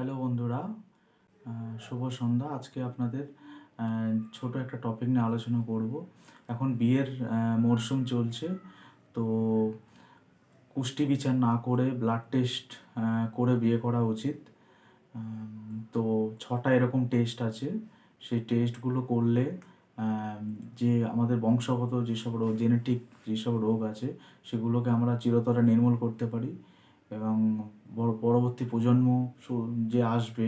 Hello বন্ধুরা, শুভ সন্ধ্যা। আজকে আপনাদের ছোট একটা টপিক নিয়ে আলোচনা করব। এখন বিয়ের মরশুম চলছে, তো কুষ্টি বিচার না করে ব্লাড টেস্ট করে বিয়ে করা উচিত। তো 6টা এরকম টেস্ট আছে। সেই টেস্টগুলো করলে যে আমাদের বংশগত যেসব রোগ, জেনেটিক যেসব রোগ আছে, সেগুলোকে আমরা চিরতরে নির্মূল করতে পারি এবং পরবর্তী প্রজন্ম যে আসবে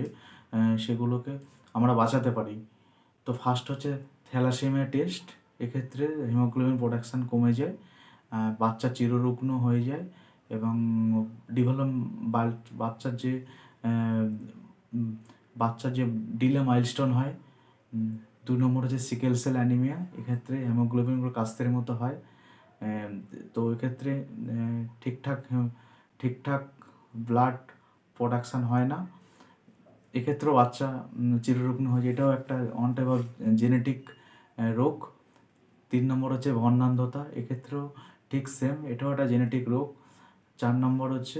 সেগুলোকে আমরা বাঁচাতে পারি। তো ফার্স্ট হচ্ছে থ্যালাসেমিয়া টেস্ট। এক্ষেত্রে হিমোগ্লোবিন প্রোডাকশান কমে যায়, বাচ্চা চিররুগ্ন হয়ে যায় এবং ডেভেলপ বাচ্চার যে বাচ্চার যে ডিলে মাইলস্টোন হয়। 2 নম্বর হচ্ছে সিকেল সেল অ্যানিমিয়া। এক্ষেত্রে হিমোগ্লোবিনগুলো কাস্তের মতো হয়। তো এক্ষেত্রে ঠিকঠাক ব্লাড প্রোডাকশান হয় না। এক্ষেত্রেও বাচ্চা চিররুগ্ন হয়ে যায়। এটাও একটা অন টাইপ অফ জেনেটিক রোগ। 3 নম্বর হচ্ছে বর্ণান্ধতা। এক্ষেত্রেও ঠিক সেম, এটাও একটা জেনেটিক রোগ। 4 নম্বর হচ্ছে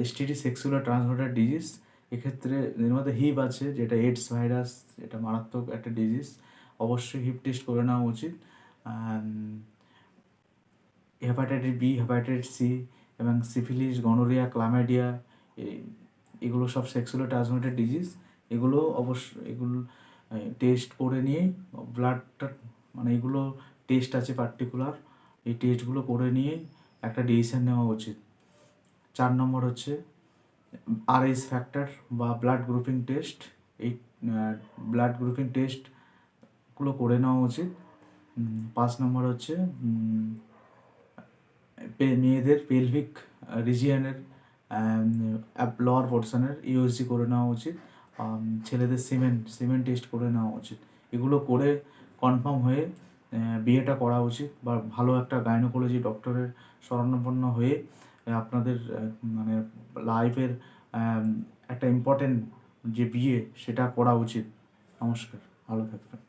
এসটিডি, সেক্সুয়াল ট্রান্সমিটেড ডিজিজ। এক্ষেত্রে এর মধ্যে হিভ আছে, যেটা এইডস ভাইরাস, এটা মারাত্মক একটা ডিজিজ। অবশ্যই হিভ টেস্ট করে নেওয়া উচিত। হেপাটাইটিস বি, হেপাটাইটিস সি এবং সিফিলিস, গনোরিয়া, ক্লামাইডিয়া, এগুলো সব সেক্সুয়াল ট্রান্সমিটেড ডিজিজ। এগুলো টেস্ট করে নিয়ে ব্লাডটা, মানে এগুলো টেস্ট আছে পার্টিকুলার, এই টেস্টগুলো করে নিয়ে একটা ডিসিশন নেওয়া উচিত। 4 নম্বর হচ্ছে আরএস ফ্যাক্টর বা ব্লাড গ্রুপিং টেস্ট। এই ব্লাড গ্রুপিং টেস্টগুলো করে নেওয়া উচিত। 5 নম্বর হচ্ছে মেয়েদের পেলভিক রিজিয়নের লোয়ার পোর্শনের ইউএসজি করে নেওয়া উচিত। ছেলেদের সিমেন্ট টেস্ট করে নেওয়া উচিত। এগুলো করে কনফার্ম হয়ে বিয়েটা করা উচিত, বা ভালো একটা গাইনোকোলজি ডক্টরের শরণাপন্ন হয়ে আপনাদের মানে লাইফের একটা ইম্পর্টেন্ট যে বিয়ে, সেটা করা উচিত। নমস্কার, ভালো থাকবেন।